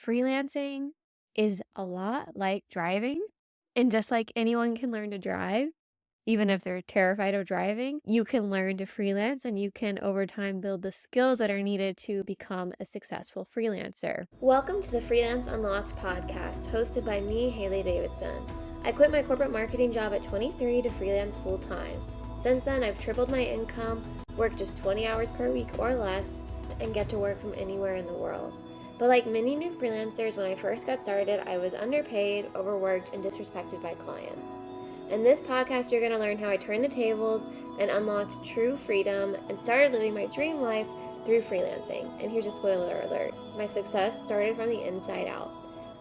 freelancing is a lot like driving. And just like anyone can learn to drive, even if they're terrified of driving, you can learn to freelance and you can over time build the skills that are needed to become a successful freelancer. Welcome to the Freelance Unlocked podcast, hosted by me, Haley Davidson. I quit my corporate marketing job at 23 to freelance full time. Since then, I've tripled my income, worked just 20 hours per week or less, and get to work from anywhere in the world. But like many new freelancers, when I first got started, I was underpaid, overworked, and disrespected by clients. In this podcast, you're going to learn how I turned the tables and unlocked true freedom and started living my dream life through freelancing. And here's a spoiler alert. My success started from the inside out.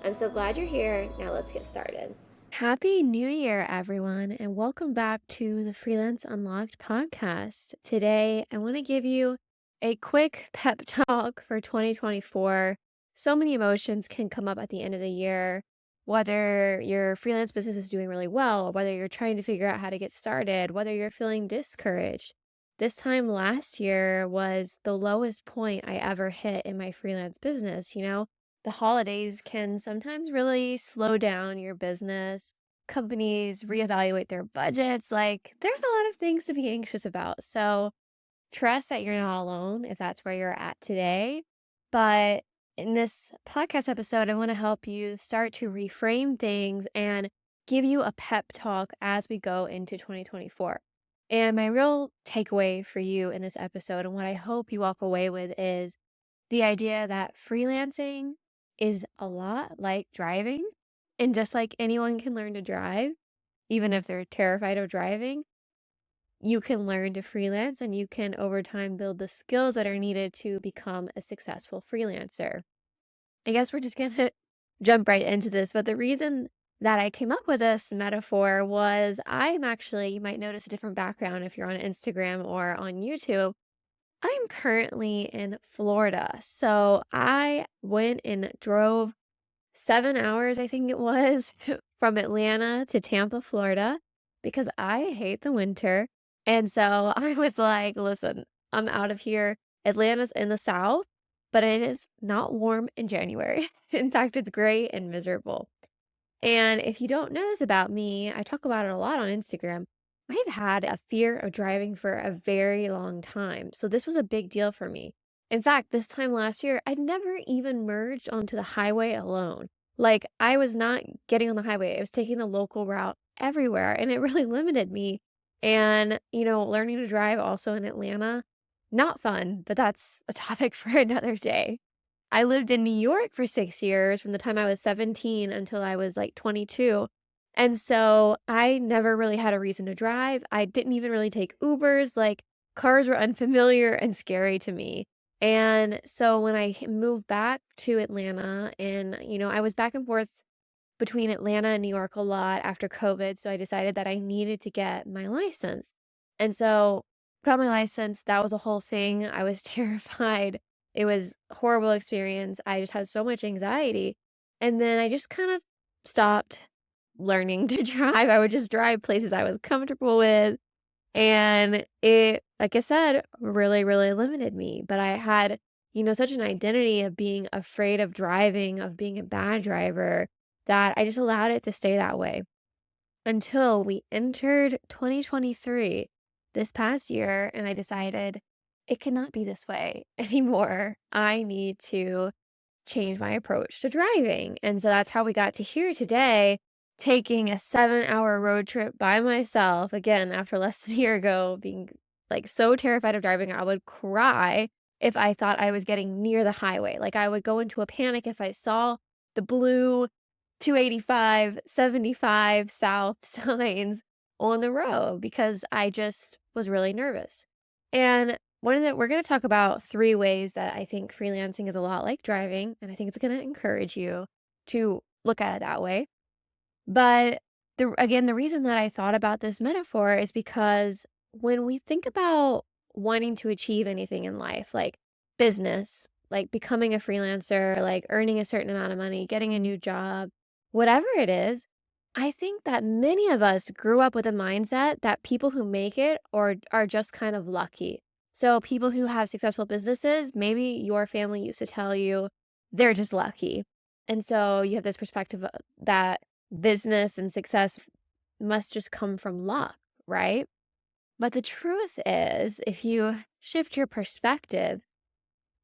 I'm so glad you're here. Now let's get started. Happy New Year, everyone, and welcome back to the Freelance Unlocked podcast. Today, I want to give you a quick pep talk for 2024. So many emotions can come up at the end of the year, whether your freelance business is doing really well, whether you're trying to figure out how to get started, whether you're feeling discouraged. This time last year was the lowest point I ever hit in my freelance business. The holidays can sometimes really slow down your business. Companies reevaluate their budgets. There's a lot of things to be anxious about. So, trust that you're not alone if that's where you're at today. But in this podcast episode, I want to help you start to reframe things and give you a pep talk as we go into 2024. And my real takeaway for you in this episode, and what I hope you walk away with, is the idea that freelancing is a lot like driving. And just like anyone can learn to drive, even if they're terrified of driving, you can learn to freelance and you can over time build the skills that are needed to become a successful freelancer. I guess we're just going to jump right into this. But the reason that I came up with this metaphor was you might notice a different background if you're on Instagram or on YouTube. I'm currently in Florida. So I went and drove 7 hours, I think it was, from Atlanta to Tampa, Florida, because I hate the winter. And so I was like, listen, I'm out of here. Atlanta's in the South, but it is not warm in January. In fact, it's gray and miserable. And if you don't know this about me, I talk about it a lot on Instagram. I've had a fear of driving for a very long time. So this was a big deal for me. In fact, this time last year, I'd never even merged onto the highway alone. I was not getting on the highway. I was taking the local route everywhere, and it really limited me. And, learning to drive also in Atlanta, not fun, but that's a topic for another day. I lived in New York for 6 years from the time I was 17 until I was 22. And so I never really had a reason to drive. I didn't even really take Ubers. Cars were unfamiliar and scary to me. And so when I moved back to Atlanta and, I was back and forth between Atlanta and New York a lot after COVID. So I decided that I needed to get my license. And so got my license. That was a whole thing. I was terrified. It was a horrible experience. I just had so much anxiety. And then I just kind of stopped learning to drive. I would just drive places I was comfortable with. And it, like I said, really, really limited me. But I had, such an identity of being afraid of driving, of being a bad driver, that I just allowed it to stay that way until we entered 2023 this past year. And I decided it cannot be this way anymore. I need to change my approach to driving. And so that's how we got to here today, taking a 7-hour road trip by myself. Again, after less than a year ago, being so terrified of driving, I would cry if I thought I was getting near the highway. I would go into a panic if I saw the blue 285, 75 south signs on the road because I just was really nervous. And we're going to talk about 3 ways that I think freelancing is a lot like driving, and I think it's going to encourage you to look at it that way. But the reason that I thought about this metaphor is because when we think about wanting to achieve anything in life, like business, like becoming a freelancer, like earning a certain amount of money, getting a new job, whatever it is, I think that many of us grew up with a mindset that people who make it or are just kind of lucky. So people who have successful businesses, maybe your family used to tell you they're just lucky. And so you have this perspective that business and success must just come from luck, right? But the truth is, if you shift your perspective,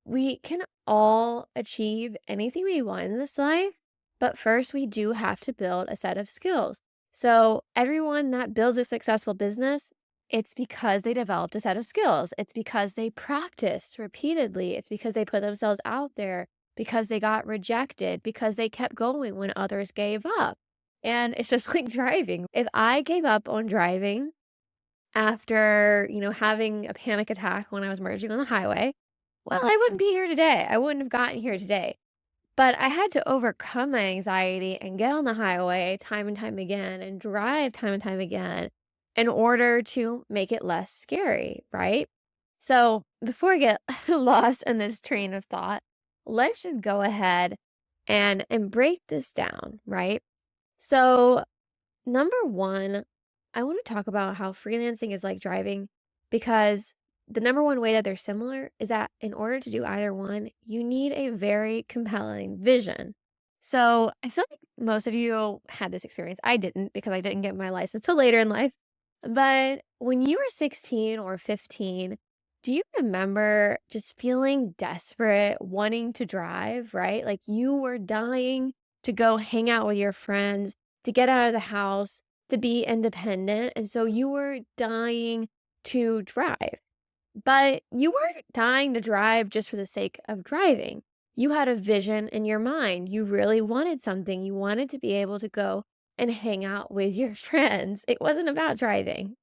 we can all achieve anything we want in this life, but first we do have to build a set of skills. So, everyone that builds a successful business, it's because they developed a set of skills. It's because they practiced repeatedly. It's because they put themselves out there, because they got rejected, because they kept going when others gave up. And it's just like driving. If I gave up on driving after, having a panic attack when I was merging on the highway, well, I wouldn't be here today. I wouldn't have gotten here today. But I had to overcome my anxiety and get on the highway time and time again and drive time and time again in order to make it less scary, right? So before I get lost in this train of thought, let's just go ahead and break this down, right? So number one, I want to talk about how freelancing is like driving because the number one way that they're similar is that in order to do either one, you need a very compelling vision. So I feel like most of you had this experience. I didn't because I didn't get my license till later in life. But when you were 16 or 15, do you remember just feeling desperate, wanting to drive, right? Like you were dying to go hang out with your friends, to get out of the house, to be independent. And so you were dying to drive. But you weren't dying to drive just for the sake of driving. You had a vision in your mind. You really wanted something. You wanted to be able to go and hang out with your friends. It wasn't about driving.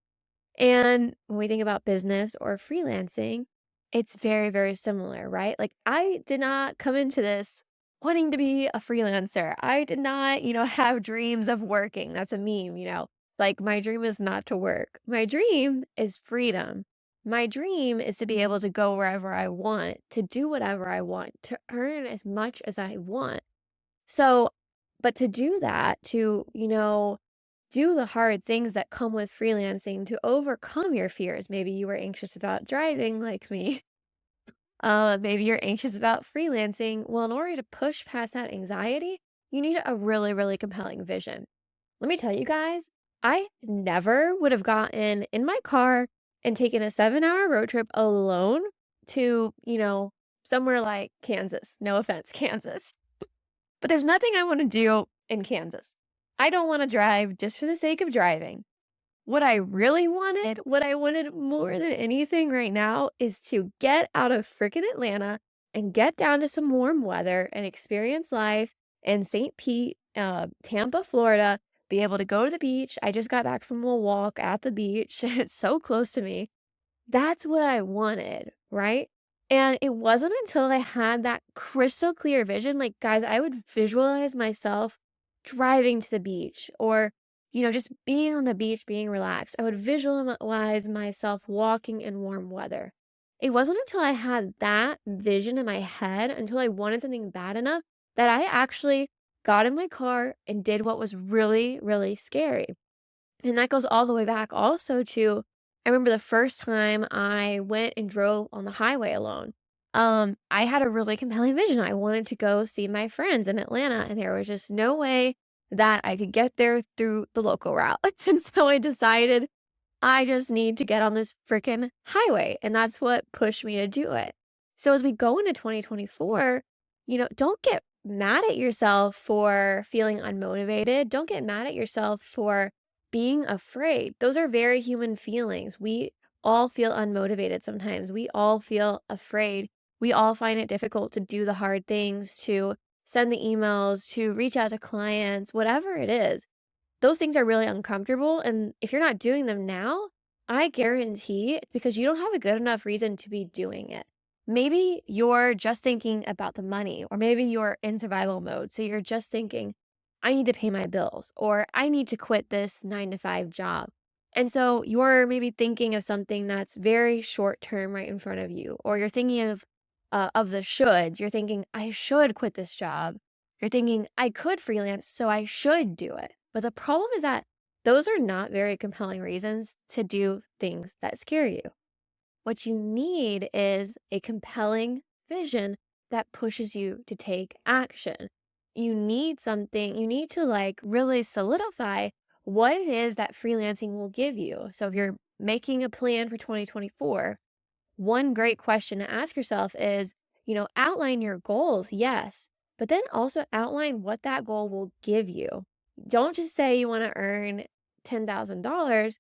And when we think about business or freelancing, it's very, very similar, right? Like, I did not come into this wanting to be a freelancer. I did not, have dreams of working. That's a meme, Like, my dream is not to work. My dream is freedom. My dream is to be able to go wherever I want, to do whatever I want, to earn as much as I want. So, but to do that, to, do the hard things that come with freelancing to overcome your fears. Maybe you were anxious about driving like me. Maybe you're anxious about freelancing. Well, in order to push past that anxiety, you need a really, really compelling vision. Let me tell you guys, I never would have gotten in my car and taken a 7-hour road trip alone to, somewhere like Kansas. No offense, Kansas. But there's nothing I want to do in Kansas. I don't want to drive just for the sake of driving. What I really wanted, what I wanted more than anything right now is to get out of freaking Atlanta and get down to some warm weather and experience life in St. Pete, Tampa, Florida, be able to go to the beach. I just got back from a walk at the beach. It's so close to me. That's what I wanted, right? And it wasn't until I had that crystal clear vision, like, guys, I would visualize myself driving to the beach or, just being on the beach, being relaxed. I would visualize myself walking in warm weather. It wasn't until I had that vision in my head, until I wanted something bad enough, that I actually got in my car and did what was really, really scary. And that goes all the way back also to I remember the first time I went and drove on the highway alone. I had a really compelling vision. I wanted to go see my friends in Atlanta, and there was just no way that I could get there through the local route. And so I decided I just need to get on this freaking highway. And that's what pushed me to do it. So as we go into 2024, don't get mad at yourself for feeling unmotivated. Don't get mad at yourself for being afraid. Those are very human feelings. We all feel unmotivated sometimes. We all feel afraid. We all find it difficult to do the hard things, to send the emails, to reach out to clients, whatever it is. Those things are really uncomfortable, and if you're not doing them now, I guarantee it's because you don't have a good enough reason to be doing it. Maybe you're just thinking about the money, or maybe you're in survival mode. So you're just thinking, I need to pay my bills, or I need to quit this 9 to 5 job. And so you're maybe thinking of something that's very short term right in front of you, or you're thinking of the shoulds. You're thinking, I should quit this job. You're thinking, I could freelance, so I should do it. But the problem is that those are not very compelling reasons to do things that scare you. What you need is a compelling vision that pushes you to take action. you need to like really solidify what it is that freelancing will give you. So if you're making a plan for 2024, one great question to ask yourself is, outline your goals, yes, but then also outline what that goal will give you. Don't just say you want to earn $10,000.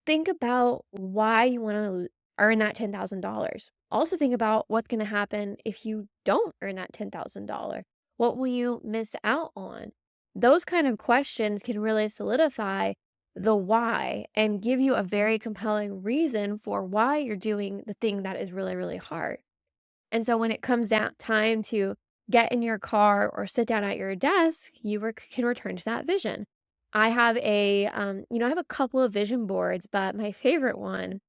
Think about why you want to earn that $10,000. Also, think about what's going to happen if you don't earn that $10,000. What will you miss out on? Those kind of questions can really solidify the why and give you a very compelling reason for why you're doing the thing that is really, really hard. And so when it comes down time to get in your car or sit down at your desk, can return to that vision. I have I have a couple of vision boards, but my favorite one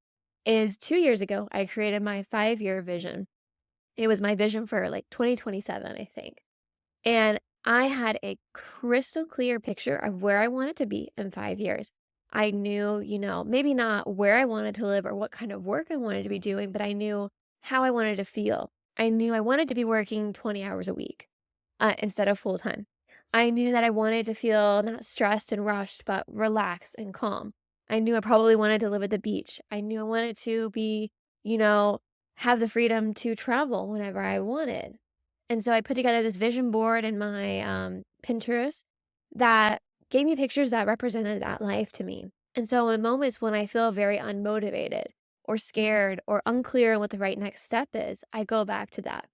is 2 years ago, I created my 5-year vision. It was my vision for like 2027, I think. And I had a crystal clear picture of where I wanted to be in 5 years. I knew, maybe not where I wanted to live or what kind of work I wanted to be doing, but I knew how I wanted to feel. I knew I wanted to be working 20 hours a week instead of full time. I knew that I wanted to feel not stressed and rushed, but relaxed and calm. I knew I probably wanted to live at the beach. I knew I wanted to be, you know, have the freedom to travel whenever I wanted. And so I put together this vision board in my Pinterest that gave me pictures that represented that life to me. And so in moments when I feel very unmotivated or scared or unclear on what the right next step is, I go back to that.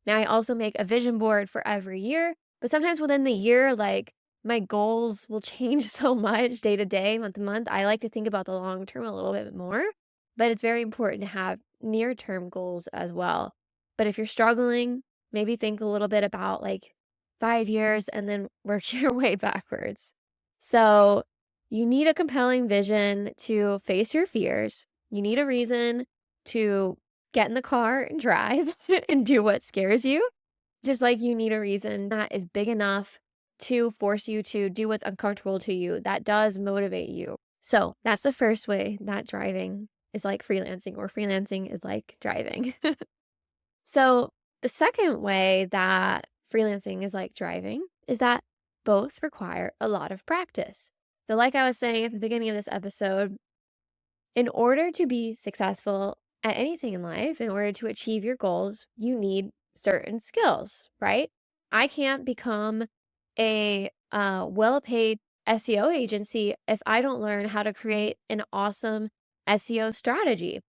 Now I also make a vision board for every year, but sometimes within the year, like my goals will change so much day to day, month to month. I like to think about the long term a little bit more, but it's very important to have near term goals as well. But if you're struggling, maybe think a little bit about like 5 years and then work your way backwards. So you need a compelling vision to face your fears. You need a reason to get in the car and drive and do what scares you. Just like you need a reason that is big enough to force you to do what's uncomfortable to you, that does motivate you. So that's the first way that driving is like freelancing, or freelancing is like driving. So the second way that freelancing is like driving is that both require a lot of practice. So, like I was saying at the beginning of this episode, in order to be successful at anything in life, in order to achieve your goals, you need certain skills, right? I can't become a well paid SEO agency if I don't learn how to create an awesome SEO strategy.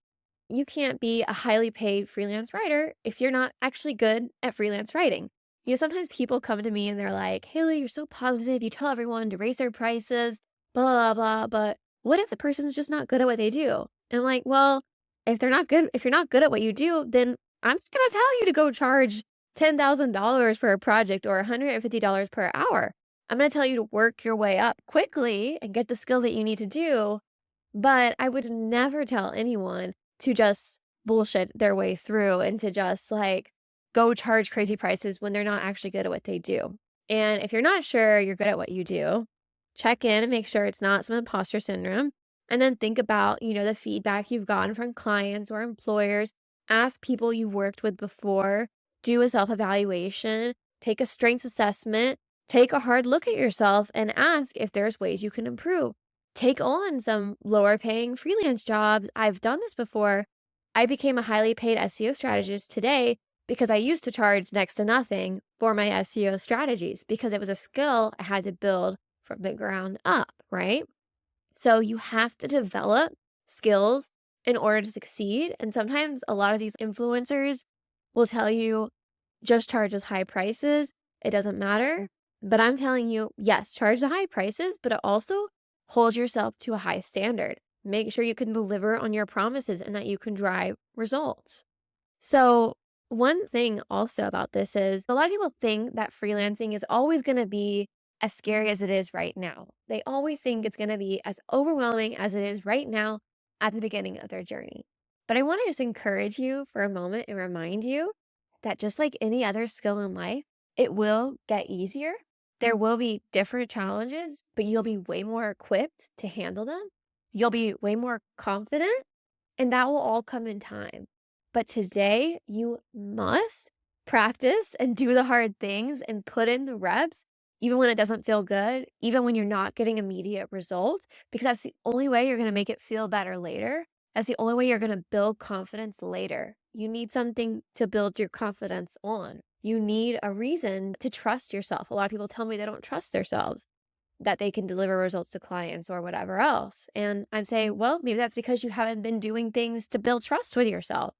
You can't be a highly paid freelance writer if you're not actually good at freelance writing. Sometimes people come to me and they're like, Haley, you're so positive. You tell everyone to raise their prices, blah, blah, blah. But what if the person's just not good at what they do? And I'm like, well, if you're not good at what you do, then I'm just going to tell you to go charge $10,000 for a project or $150 per hour. I'm going to tell you to work your way up quickly and get the skill that you need to do. But I would never tell anyone to just bullshit their way through and to just like go charge crazy prices when they're not actually good at what they do. And if you're not sure you're good at what you do, check in and make sure it's not some imposter syndrome. And then think about, the feedback you've gotten from clients or employers. Ask people you've worked with before, do a self-evaluation, take a strengths assessment, take a hard look at yourself and ask if there's ways you can improve. Take on some lower paying freelance jobs. I've done this before. I became a highly paid SEO strategist today because I used to charge next to nothing for my SEO strategies because it was a skill I had to build from the ground up, right? So you have to develop skills in order to succeed. And sometimes a lot of these influencers will tell you just charge as high prices. It doesn't matter. But I'm telling you, yes, charge the high prices, but also hold yourself to a high standard. Make sure you can deliver on your promises and that you can drive results. So one thing also about this is a lot of people think that freelancing is always going to be as scary as it is right now. They always think it's going to be as overwhelming as it is right now at the beginning of their journey. But I want to just encourage you for a moment and remind you that just like any other skill in life, it will get easier. There will be different challenges, but you'll be way more equipped to handle them. You'll be way more confident, and that will all come in time. But today, you must practice and do the hard things and put in the reps, even when it doesn't feel good, even when you're not getting immediate results, because that's the only way you're going to make it feel better later. That's the only way you're going to build confidence later. You need something to build your confidence on. You need a reason to trust yourself. A lot of people tell me they don't trust themselves, that they can deliver results to clients or whatever else. And I'm saying, well, maybe that's because you haven't been doing things to build trust with yourself.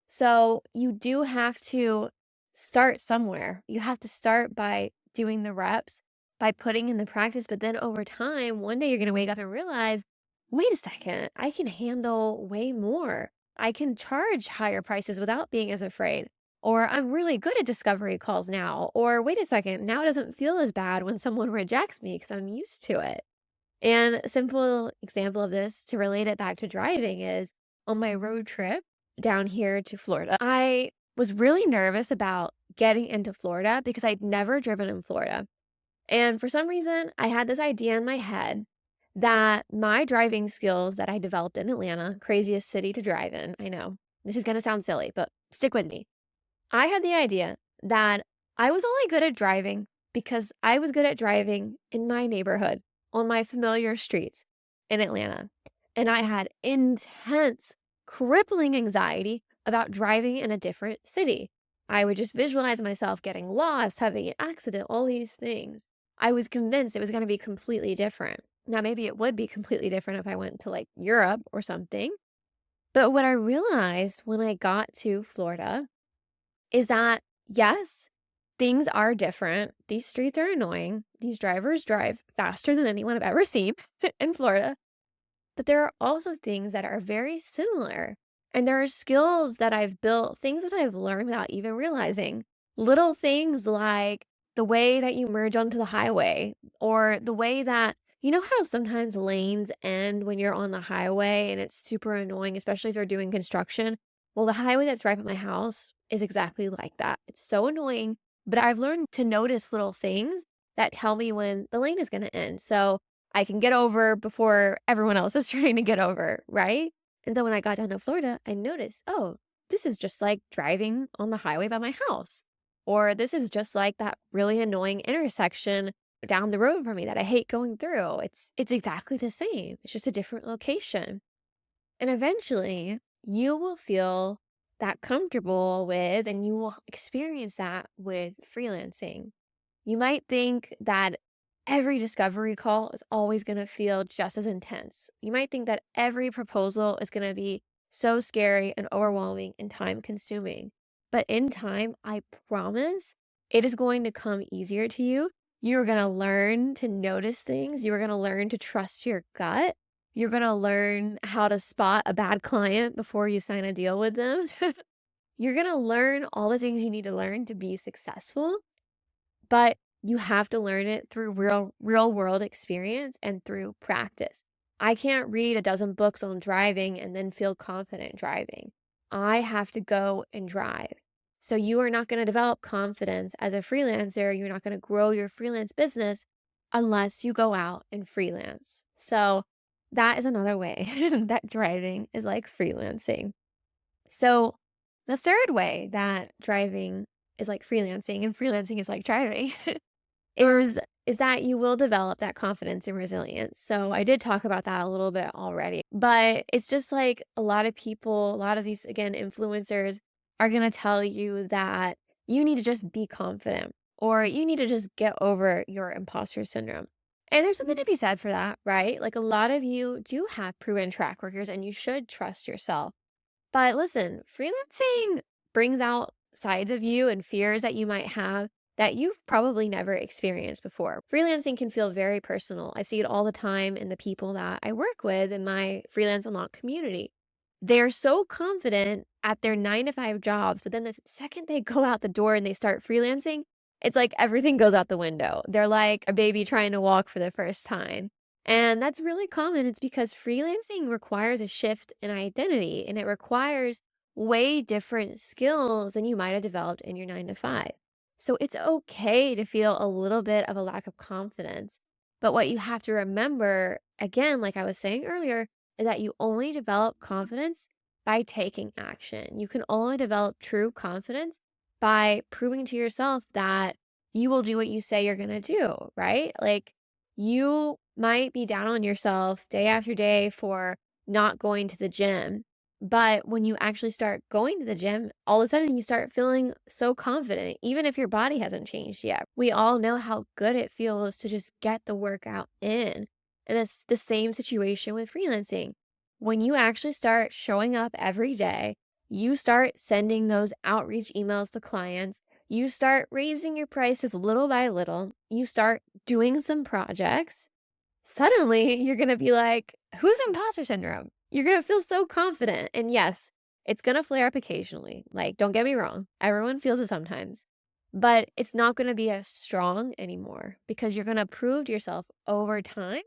So you do have to start somewhere. You have to start by doing the reps, by putting in the practice. But then over time, one day you're going to wake up and realize, wait a second, I can handle way more. I can charge higher prices without being as afraid. Or I'm really good at discovery calls now. Or wait a second, now it doesn't feel as bad when someone rejects me because I'm used to it. And a simple example of this to relate it back to driving is on my road trip down here to Florida. I was really nervous about getting into Florida because I'd never driven in Florida. And for some reason, I had this idea in my head that my driving skills that I developed in Atlanta, craziest city to drive in, I know this is going to sound silly, but stick with me. I had the idea that I was only good at driving because I was good at driving in my neighborhood on my familiar streets in Atlanta. And I had intense, crippling anxiety about driving in a different city. I would just visualize myself getting lost, having an accident, all these things. I was convinced it was going to be completely different. Now, maybe it would be completely different if I went to like Europe or something. But what I realized when I got to Florida is that, yes, things are different. These streets are annoying. These drivers drive faster than anyone I've ever seen in Florida. But there are also things that are very similar. And there are skills that I've built, things that I've learned without even realizing. Little things like the way that you merge onto the highway, or the way that, you know how sometimes lanes end when you're on the highway and it's super annoying, especially if you're doing construction? Well, the highway that's right by my house is exactly like that. It's so annoying, but I've learned to notice little things that tell me when the lane is going to end. So I can get over before everyone else is trying to get over, right? And then when I got down to Florida, I noticed, oh, this is just like driving on the highway by my house. Or this is just like that really annoying intersection down the road from me that I hate going through. It's exactly the same. It's just a different location. And eventually, you will feel that comfortable with, and you will experience that with freelancing. You might think that every discovery call is always going to feel just as intense. You might think that every proposal is going to be so scary and overwhelming and time consuming. But in time, I promise it is going to come easier to you. You're going to learn to notice things. You're going to learn to trust your gut. You're going to learn how to spot a bad client before you sign a deal with them. You're going to learn all the things you need to learn to be successful. But you have to learn it through real world experience and through practice. I can't read a dozen books on driving and then feel confident driving. I have to go and drive. So you are not going to develop confidence as a freelancer. You're not going to grow your freelance business unless you go out and freelance. So that is another way that driving is like freelancing. So the third way that driving is like freelancing and freelancing is like driving is that you will develop that confidence and resilience. So I did talk about that a little bit already, but it's just like a lot of people, a lot of these, again, influencers are going to tell you that you need to just be confident or you need to just get over your imposter syndrome. And there's something to be said for that, right? Like a lot of you do have proven track records and you should trust yourself. But listen, freelancing brings out sides of you and fears that you might have that you've probably never experienced before. Freelancing can feel very personal. I see it all the time in the people that I work with in my Freelance Unlocked community. They're so confident at their 9 to 5 jobs, but then the second they go out the door and they start freelancing, it's like everything goes out the window. They're like a baby trying to walk for the first time. And that's really common. It's because freelancing requires a shift in identity and it requires way different skills than you might have developed in your 9 to 5. So it's okay to feel a little bit of a lack of confidence. But what you have to remember, again, like I was saying earlier, is that you only develop confidence by taking action. You can only develop true confidence by proving to yourself that you will do what you say you're going to do, right? Like you might be down on yourself day after day for not going to the gym. But when you actually start going to the gym, all of a sudden you start feeling so confident, even if your body hasn't changed yet. We all know how good it feels to just get the workout in. And it's the same situation with freelancing. When you actually start showing up every day, you start sending those outreach emails to clients, you start raising your prices little by little, you start doing some projects, suddenly you're going to be like, who's imposter syndrome? You're going to feel so confident. And yes, it's going to flare up occasionally. Like, don't get me wrong, everyone feels it sometimes, but it's not going to be as strong anymore because you're going to prove to yourself over time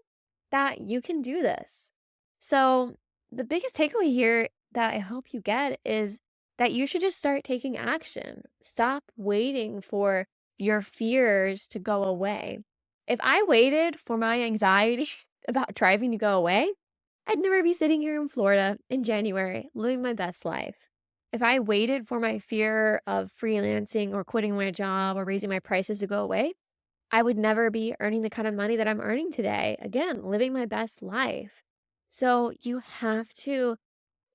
that you can do this. So, the biggest takeaway here that I hope you get is that you should just start taking action. Stop waiting for your fears to go away. If I waited for my anxiety about driving to go away, I'd never be sitting here in Florida in January living my best life. If I waited for my fear of freelancing or quitting my job or raising my prices to go away, I would never be earning the kind of money that I'm earning today. Again, living my best life. So you have to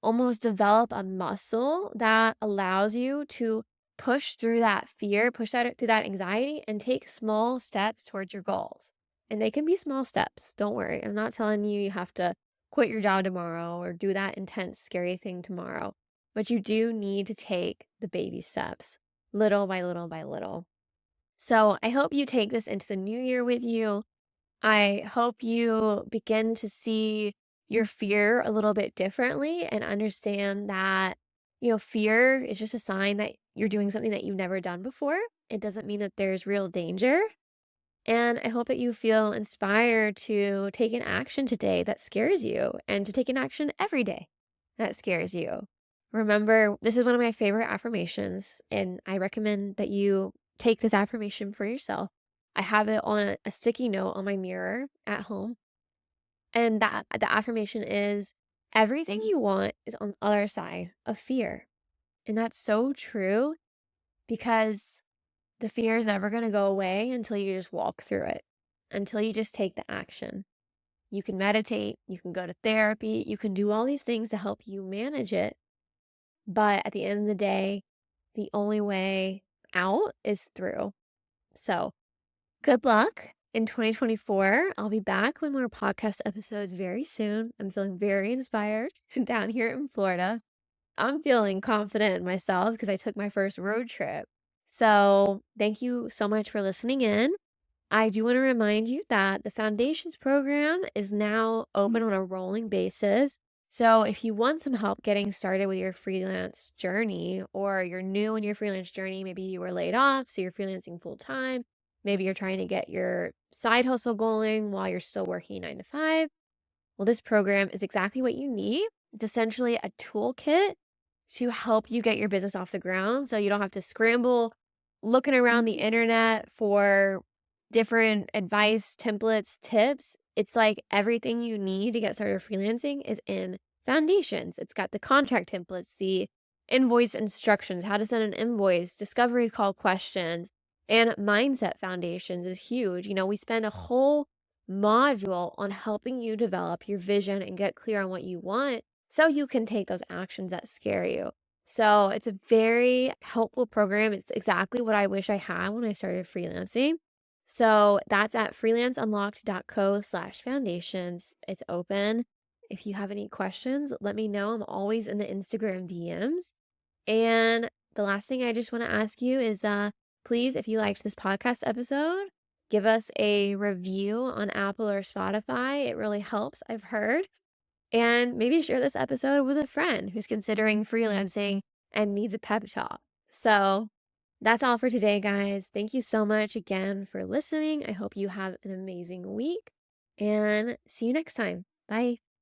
almost develop a muscle that allows you to push through that fear, through that anxiety, and take small steps towards your goals. And they can be small steps. Don't worry. I'm not telling you you have to quit your job tomorrow or do that intense, scary thing tomorrow. But you do need to take the baby steps, little by little by little. So I hope you take this into the new year with you. I hope you begin to see your fear a little bit differently and understand that, fear is just a sign that you're doing something that you've never done before. It doesn't mean that there's real danger. And I hope that you feel inspired to take an action today that scares you and to take an action every day that scares you. Remember, this is one of my favorite affirmations, and I recommend that you take this affirmation for yourself. I have it on a sticky note on my mirror at home. And that the affirmation is everything you want is on the other side of fear. And that's so true because the fear is never going to go away until you just walk through it, until you just take the action. You can meditate, you can go to therapy, you can do all these things to help you manage it. But at the end of the day, the only way out is through. So, good luck in 2024. I'll be back with more podcast episodes very soon. I'm feeling very inspired down here in Florida. I'm feeling confident in myself because I took my first road trip. So, thank you so much for listening in. I do want to remind you that the Foundations program is now open on a rolling basis. So, if you want some help getting started with your freelance journey, or you're new in your freelance journey, maybe you were laid off, so you're freelancing full time, maybe you're trying to get your side hustle going while you're still working 9 to 5. Well, this program is exactly what you need. It's essentially a toolkit to help you get your business off the ground so you don't have to scramble looking around the internet for different advice, templates, tips. It's like everything you need to get started freelancing is in Foundations. It's got the contract templates, the invoice instructions, how to send an invoice, discovery call questions, and mindset foundations is huge. We spend a whole module on helping you develop your vision and get clear on what you want so you can take those actions that scare you. So it's a very helpful program. It's exactly what I wish I had when I started freelancing. So that's at freelanceunlocked.co/foundations. It's open. If you have any questions, let me know. I'm always in the Instagram DMs. And the last thing I just want to ask you is please, if you liked this podcast episode, give us a review on Apple or Spotify. It really helps, I've heard. And maybe share this episode with a friend who's considering freelancing and needs a pep talk. So that's all for today, guys. Thank you so much again for listening. I hope you have an amazing week and see you next time. Bye.